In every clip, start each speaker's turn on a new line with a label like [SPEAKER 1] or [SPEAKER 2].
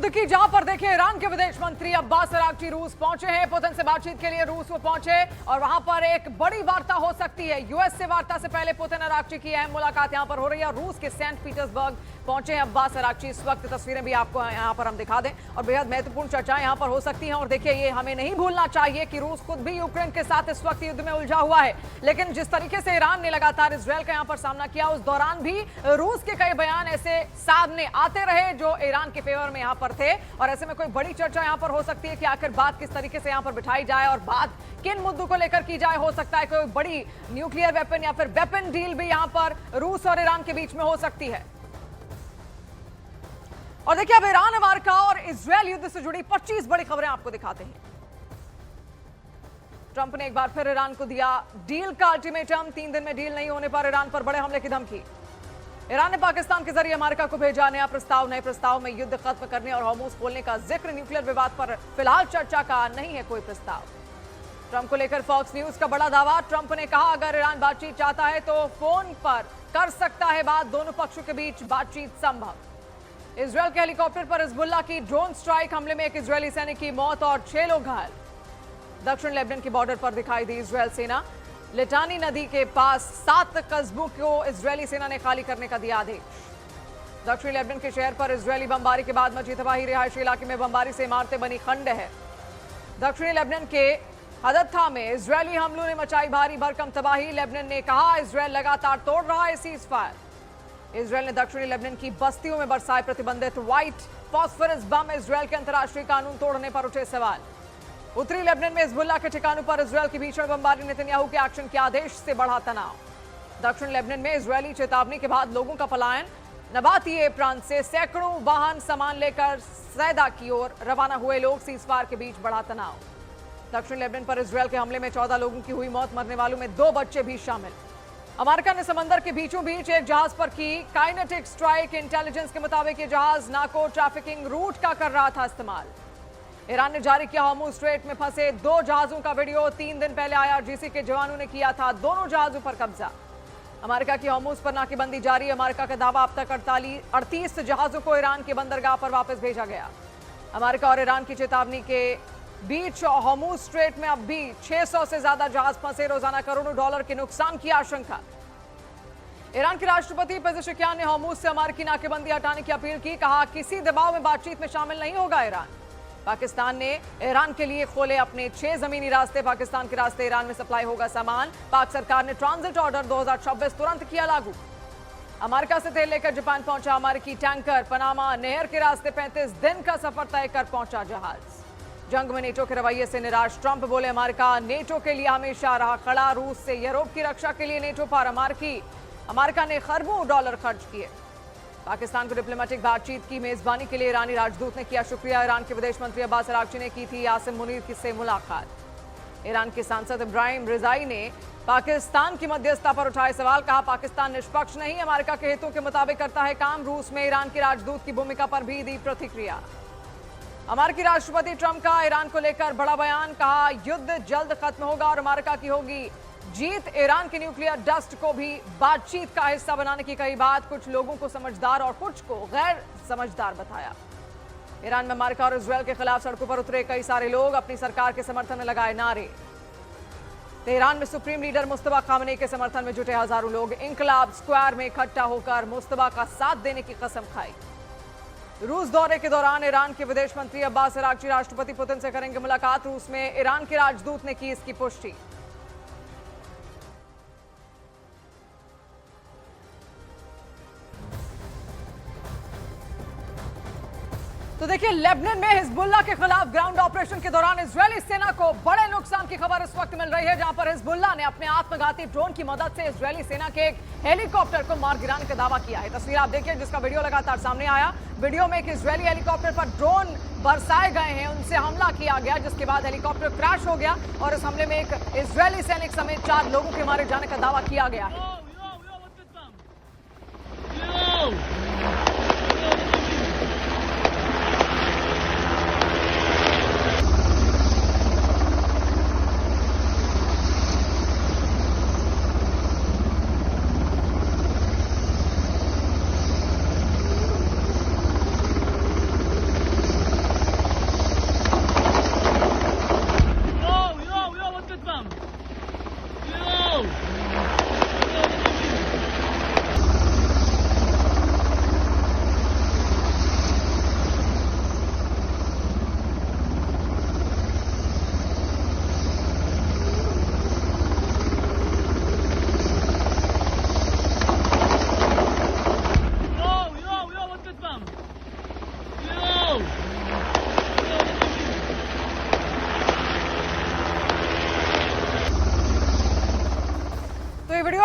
[SPEAKER 1] युद्ध की जहां पर देखिए ईरान के विदेश मंत्री अब्बास अरागची रूस पहुंचे हैं। पुतिन से बातचीत के लिए रूस वो पहुंचे और वहां पर एक बड़ी वार्ता हो सकती है। यूएस से वार्ता से पहले पुतिन अरागची की अहम मुलाकात यहां पर हो रही है। रूस के सेंट पीटर्सबर्ग पहुंचे हैं अब्बास अरागची। इस वक्त तस्वीरें भी आपको यहां पर हम दिखा दें और बेहद महत्वपूर्ण चर्चाएं यहां पर हो सकती हैं। और देखिए ये हमें नहीं भूलना चाहिए कि रूस खुद भी यूक्रेन के साथ इस वक्त युद्ध में उलझा हुआ है, लेकिन जिस तरीके से ईरान ने लगातार इजरायल का यहां पर सामना किया, उस दौरान भी रूस के कई बयान ऐसे सामने आते रहे जो ईरान के फेवर में यहां पर थे। और ऐसे में कोई बड़ी चर्चा यहां पर हो सकती है कि आखिर बात किस तरीके से यहां पर बिठाई जाए और बात किन मुद्दों को लेकर की जाए। हो सकता है कोई बड़ी न्यूक्लियर वेपन या फिर वेपन डील भी यहां पर रूस और ईरान के बीच में हो सकती है। और देखिए अब ईरान, अमेरिका और इजरायल युद्ध से जुड़ी 25 बड़ी खबरें आपको दिखाते हैं। ट्रंप ने एक बार फिर ईरान को दिया डील का अल्टीमेटम। 3 दिन में डील नहीं होने पर ईरान पर बड़े हमले की धमकी। ईरान ने पाकिस्तान के जरिए अमेरिका को भेजा नया प्रस्ताव। नए प्रस्ताव में युद्ध खत्म करने और हॉर्मूज खोलने का जिक्र। न्यूक्लियर विवाद पर फिलहाल चर्चा का नहीं है कोई प्रस्ताव। ट्रंप को लेकर फॉक्स न्यूज का बड़ा दावा। ट्रंप ने कहा अगर ईरान बातचीत चाहता है तो फोन पर कर सकता है बात। दोनों पक्षों के बीच बातचीत संभव। इजरायल के हेलीकॉप्टर पर हिजबुल्लाह की ड्रोन स्ट्राइक। हमले में एक इजरायली सैनिक की मौत और 6 लोग घायल। दक्षिण लेबनान की बॉर्डर पर दिखाई दी इजरायल सेना। लिटानी नदी के पास 7 कस्बों को इजरायली सेना ने खाली करने का दिया आदेश। दक्षिणी लेबनान के शहर पर इजरायली बमबारी के बाद मची तबाही। रिहायशी इलाके में बमबारी से इमारतें बनी खंडहर। दक्षिणी लेबनान के हदत्था में इजरायली हमलों ने मचाई भारी भरकम तबाही। लेबनान ने कहा इजरायल लगातार तोड़ रहा है सीज फायर। इजरायल ने दक्षिणी लेबनान की बस्तियों में बरसाए प्रतिबंधित व्हाइट फॉस्फोरस बम। इजरायल के अंतर्राष्ट्रीय कानून तोड़ने पर उठे सवाल। उत्तरी लेबनान में हिजबुल्लाह के ठिकानों पर इजरायल की भीषण बमबारी। नेतन्याहू के एक्शन के आदेश से बढ़ा तनाव। दक्षिण लेबनान में इजरायली चेतावनी के बाद लोगों का पलायन। नबातिये प्रांत से सैकड़ों वाहन सामान लेकर सैदा की ओर रवाना हुए लोग। सीजफायर के बीच बढ़ा तनाव। दक्षिण लेबनान पर इजरायल के हमले में 14 लोगों की हुई मौत। मरने वालों में 2 बच्चे भी शामिल। अमेरिका ने समंदर के बीचों बीच एक जहाज पर की काइनेटिक स्ट्राइक। इंटेलिजेंस के मुताबिक ये जहाज नार्को ट्रैफिकिंग रूट का कर रहा था इस्तेमाल। ईरान ने जारी किया हॉर्मुज स्ट्रेट में फंसे 2 जहाजों का वीडियो। 3 दिन पहले IRGC के जवानों ने किया था दोनों जहाजों पर कब्जा। अमेरिका की हॉर्मुज पर नाकेबंदी जारी। अमेरिका का दावा अब तक 38 जहाजों को ईरान के बंदरगाह पर वापस भेजा गया। अमेरिका और ईरान की चेतावनी के बीच हॉर्मुज स्ट्रेट में अब भी 600 से ज्यादा जहाज फंसे। रोजाना करोड़ों डॉलर के नुकसान की आशंका। ईरान के राष्ट्रपति पेजेशकियान ने हॉर्मुज से अमेरिकी नाकेबंदी हटाने की अपील की। कहा किसी दबाव में बातचीत में शामिल नहीं होगा ईरान। पाकिस्तान ने ईरान के लिए खोले अपने 6 जमीनी रास्ते। पाकिस्तान के रास्ते ईरान में सप्लाई होगा सामान। पाक सरकार ने ट्रांजिट ऑर्डर 2026 तुरंत किया लागू। अमेरिका से तेल लेकर जापान पहुंचा अमेरिकी टैंकर। पनामा नहर के रास्ते 35 दिन का सफर तय कर पहुंचा जहाज। जंग में नेटो के रवैये से निराश। ट्रंप बोले अमेरिका नेटो के लिए हमेशा रहा खड़ा। रूस से यूरोप की रक्षा के लिए नेटो पर अमेरिका ने खरबों डॉलर खर्च किए। पाकिस्तान को डिप्लोमेटिक बातचीत की मेजबानी के लिए ईरानी राजदूत ने किया शुक्रिया। ईरान के विदेश मंत्री अब्बास अरागची ने की थी आसिम मुनीर से मुलाकात। ईरान के सांसद इब्राहिम रिजाई ने पाकिस्तान की मध्यस्थता पर उठाए सवाल। कहा पाकिस्तान निष्पक्ष नहीं, अमेरिका के हितों के मुताबिक करता है काम। रूस में ईरान के राजदूत की भूमिका पर भी दी प्रतिक्रिया। अमेरिकी राष्ट्रपति ट्रंप का ईरान को लेकर बड़ा बयान। कहा युद्ध जल्द खत्म होगा और अमेरिका की होगी जीत। ईरान के न्यूक्लियर डस्ट को भी बातचीत का हिस्सा बनाने की कही बात। कुछ लोगों को समझदार और कुछ को गैर समझदार बताया। ईरान में अमेरिका और इजरायल के खिलाफ सड़कों पर उतरे कई सारे लोग। अपनी सरकार के समर्थन में लगाए नारे। तेहरान में सुप्रीम लीडर मुस्तफा खामनेई के समर्थन में जुटे हजारों लोग। इंकलाब स्क्वायर में इकट्ठा होकर मुस्तफा का साथ देने की कसम खाई। रूस दौरे के दौरान ईरान के विदेश मंत्री अब्बास अरागची राष्ट्रपति पुतिन से करेंगे मुलाकात। रूस में ईरान के राजदूत ने की इसकी पुष्टि। तो देखिए लेबनान में हिजबुल्लाह के खिलाफ ग्राउंड ऑपरेशन के दौरान इजरायली सेना को बड़े नुकसान की खबर इस वक्त मिल रही है, जहां पर हिजबुल्लाह ने अपने आत्मघाती ड्रोन की मदद से इजरायली सेना के एक हेलीकॉप्टर को मार गिराने का दावा किया है। तस्वीर आप देखिए जिसका वीडियो लगातार सामने आया। वीडियो में एक इजरायली हेलीकॉप्टर पर ड्रोन बरसाए गए हैं, उनसे हमला किया गया, जिसके बाद हेलीकॉप्टर क्रैश हो गया और इस हमले में एक इजरायली सैनिक समेत 4 लोगों के मारे जाने का दावा किया गया है।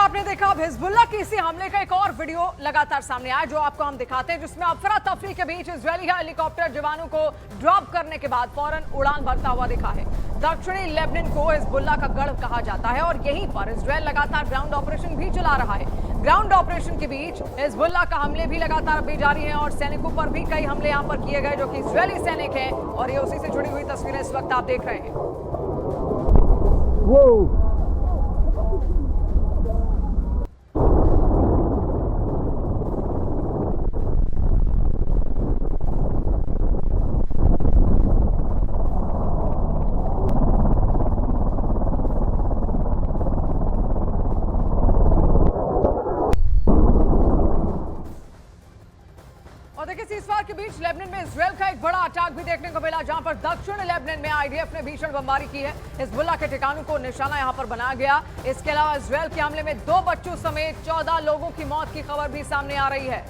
[SPEAKER 1] आपने देखा। अब हिजबुल्लाह की इसी हमले का एक और वीडियो लगातार सामने आया जो आपको हम दिखाते हैं, जिसमें अफरा तफरी के बीच इजरायली हेलीकॉप्टर जवानों को ड्रॉप करने के बाद फौरन उड़ान भरता हुआ दिखा है। दक्षिणी लेबनान को हिजबुल्लाह का गढ़ कहा जाता है और यहीं पर इजरायल लगातार ग्राउंड ऑपरेशन भी चला रहा है। ग्राउंड ऑपरेशन के बीच हिजबुल्लाह का हमले भी लगातार अभी जारी है और सैनिकों पर भी कई हमले यहां पर किए गए जो कि इजरायली सैनिक हैं, और ये उसी से जुड़ी हुई तस्वीरें इस वक्त आप देख रहे हैं। सीज़फायर के बीच लेबनान में इजरायल का एक बड़ा अटैक भी देखने को मिला, जहां पर दक्षिण लेबनान में आईडीएफ ने भीषण बमबारी की है। हिजबुल्लाह के ठिकानों को निशाना यहां पर बनाया गया। इसके अलावा इजरायल के हमले में 2 बच्चों समेत 14 लोगों की मौत की खबर भी सामने आ रही है।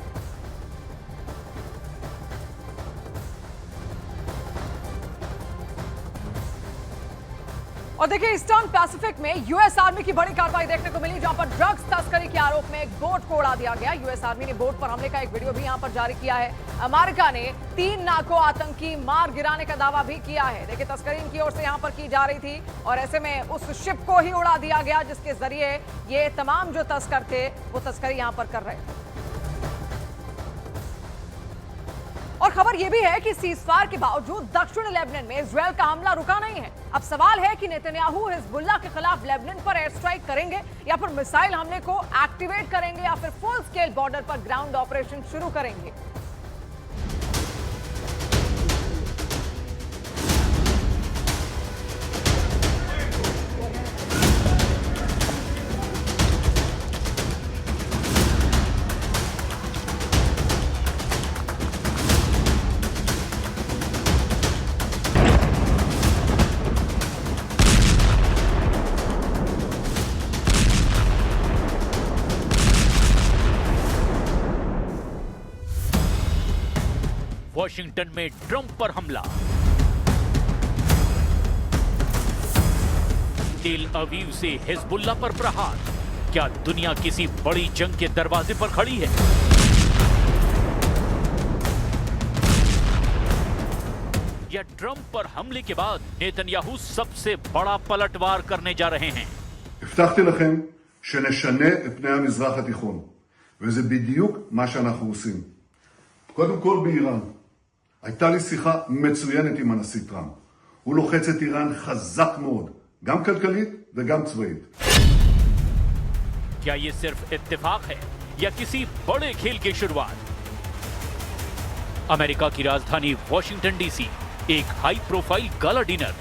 [SPEAKER 1] और देखिए, ईस्टर्न पैसिफिक में यूएस आर्मी की बड़ी कार्रवाई देखने को मिली, जहां पर ड्रग्स तस्करी के आरोप में एक बोट को उड़ा दिया गया। यूएस आर्मी ने बोट पर हमले का एक वीडियो भी यहां पर जारी किया है। अमेरिका ने 3 नार्को आतंकी मार गिराने का दावा भी किया है। देखिए, तस्करी इनकी ओर से यहां पर की जा रही थी और ऐसे में उस शिप को ही उड़ा दिया गया जिसके जरिए ये तमाम जो तस्कर थे वो तस्करी यहां पर कर रहे थे। और खबर यह भी है कि सीज़फायर के बावजूद दक्षिण लेबनान में इजरायल का हमला रुका नहीं है। अब सवाल है कि नेतन्याहू हिजबुल्लाह के खिलाफ लेबनान पर एयर स्ट्राइक करेंगे या फिर मिसाइल हमले को एक्टिवेट करेंगे या फिर फुल स्केल बॉर्डर पर ग्राउंड ऑपरेशन शुरू करेंगे।
[SPEAKER 2] वॉशिंगटन में ट्रंप पर हमला, तेल अवीव से हिजबुल्लाह पर प्रहार। क्या दुनिया किसी बड़ी जंग के दरवाजे पर खड़ी है? या ट्रंप पर हमले के बाद नेतन्याहू सबसे बड़ा पलटवार करने जा रहे हैं?
[SPEAKER 3] הבטחתי לכם שנשנה את פני המזרח התיכון, וזה בדיוק מה שאנחנו עושים. קודם כל באיראן. הייתה לי שיחה מצוינת עם הנשיא טראמפ. הוא לוחץ את איראן חזק מאוד, גם כלכלית וגם צבאית.
[SPEAKER 2] क्या ये सिर्फ इत्तेफाक है या किसी बड़े खेल की शुरुआत? अमेरिका की राजधानी वॉशिंगटन डीसी, एक हाई प्रोफाइल गाला डिनर,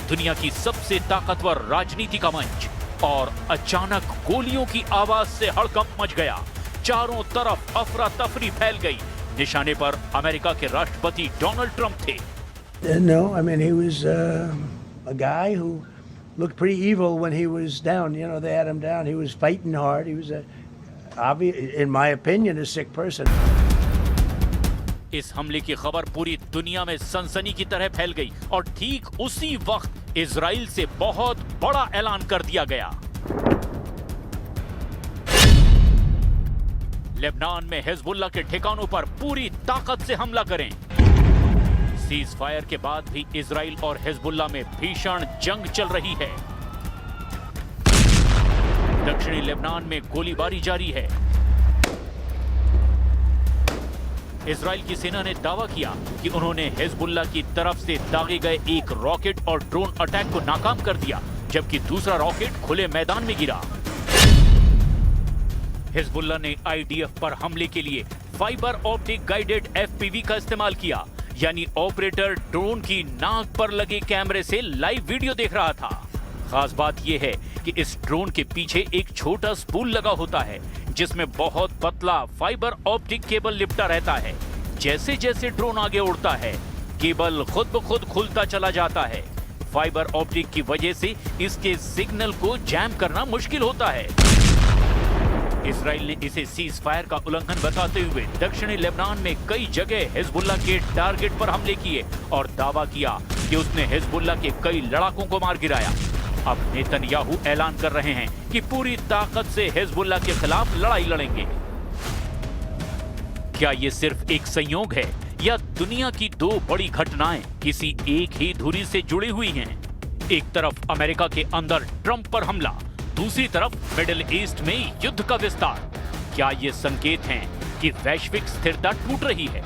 [SPEAKER 2] दुनिया की सबसे ताकतवर राजनीति का मंच, और अचानक गोलियों की आवाज से हड़कंप मच गया। चारों तरफ अफरा तफरी फैल गई। निशाने पर अमेरिका के राष्ट्रपति डोनाल्ड ट्रंप थे।
[SPEAKER 4] No, I mean, he was a guy who looked pretty evil when he was down. You know, they had him down. He was fighting hard. He was, in my opinion, a sick person.
[SPEAKER 2] इस हमले की खबर पूरी दुनिया में सनसनी की तरह फैल गई और ठीक उसी वक्त इजराइल से बहुत बड़ा ऐलान कर दिया गया। लेबनान में हिजबुल्लाह के ठिकानों पर पूरी ताकत से हमला करें। सीज फायर के बाद भी इजराइल और हिजबुल्लाह में भीषण जंग चल रही है। दक्षिणी लेबनान में गोलीबारी जारी है। इजराइल की सेना ने दावा किया कि उन्होंने हिजबुल्लाह की तरफ से दागे गए एक रॉकेट और ड्रोन अटैक को नाकाम कर दिया, जबकि दूसरा रॉकेट खुले मैदान में गिरा। हिजबुल्लाह ने आईडीएफ पर हमले के लिए फाइबर ऑप्टिक गाइडेड एफपीवी का इस्तेमाल किया, यानी ऑपरेटर ड्रोन की नाक पर लगे कैमरे से लाइव वीडियो देख रहा था। खास बात यह है कि इस ड्रोन के पीछे एक छोटा स्पूल लगा होता है जिसमें बहुत पतला फाइबर ऑप्टिक केबल लिपटा रहता है। जैसे जैसे ड्रोन आगे उड़ता है, केबल खुद ब खुद खुलता चला जाता है। फाइबर ऑप्टिक की वजह से इसके सिग्नल को जैम करना मुश्किल होता है। इजराइल ने इसे सीज फायर का उल्लंघन बताते हुए दक्षिणी लेबनान में कई जगह हिजबुल्लाह के टारगेट पर हमले किए और दावा किया कि उसने हिजबुल्लाह के कई लड़ाकों को मार गिराया। अब नेतन्याहू ऐलान कर रहे हैं कि पूरी ताकत से हिजबुल्लाह के खिलाफ लड़ाई लड़ेंगे। क्या ये सिर्फ एक संयोग है या दुनिया की दो बड़ी घटनाएं किसी एक ही धुरी से जुड़ी हुई हैं? एक तरफ अमेरिका के अंदर ट्रंप पर हमला, दूसरी तरफ मिडिल ईस्ट में युद्ध का विस्तार। क्या ये संकेत हैं कि वैश्विक स्थिरता टूट रही है?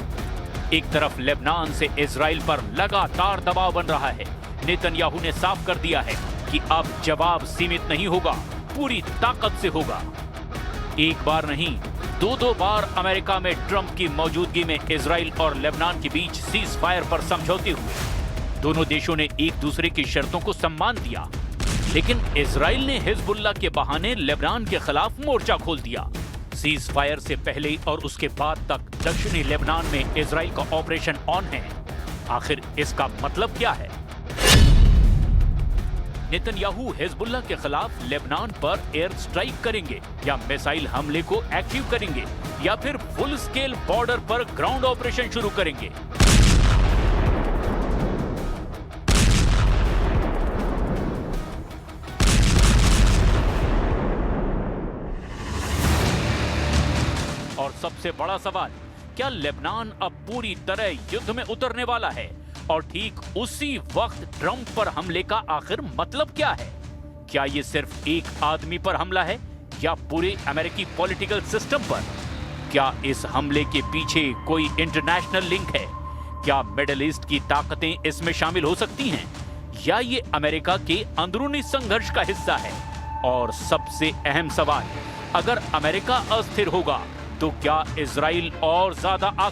[SPEAKER 2] एक तरफ लेबनान से इजराइल पर लगातार दबाव बन रहा है। नेतन्याहू ने साफ कर दिया है कि अब जवाब सीमित नहीं होगा, पूरी ताकत से होगा। एक बार नहीं, दो बार अमेरिका में ट्रंप की मौजूदगी में इजराइल और लेबनान के बीच सीज फायर पर समझौते हुए। दोनों देशों ने एक दूसरे की शर्तों को सम्मान दिया, लेकिन इजराइल ने हिजबुल्लाह के बहाने लेबनान के खिलाफ मोर्चा खोल दिया। सीज फायर से पहले और उसके बाद तक दक्षिणी लेबनान में इजराइल का ऑपरेशन ऑन है। आखिर इसका मतलब क्या है? नेतन्याहू हिजबुल्लाह के खिलाफ लेबनान पर एयर स्ट्राइक करेंगे या मिसाइल हमले को एक्टिव करेंगे या फिर फुल स्केल बॉर्डर पर ग्राउंड ऑपरेशन शुरू करेंगे? और सबसे बड़ा सवाल, क्या लेबनान अब पूरी तरह युद्ध में उतरने वाला है? और ठीक उसी वक्त ट्रंप पर हमले का आखिर मतलब क्या है? क्या यह सिर्फ एक आदमी पर हमला है या पूरे अमेरिकी पॉलिटिकल सिस्टम पर? क्या इस हमले के पीछे कोई इंटरनेशनल लिंक है? क्या मिडिल ईस्ट की ताकतें इसमें शामिल हो सकती हैं या ये अमेरिका के अंदरूनी संघर्ष का हिस्सा है? और सबसे अहम सवाल, अगर अमेरिका अस्थिर होगा तो क्या इजराइल और ज्यादा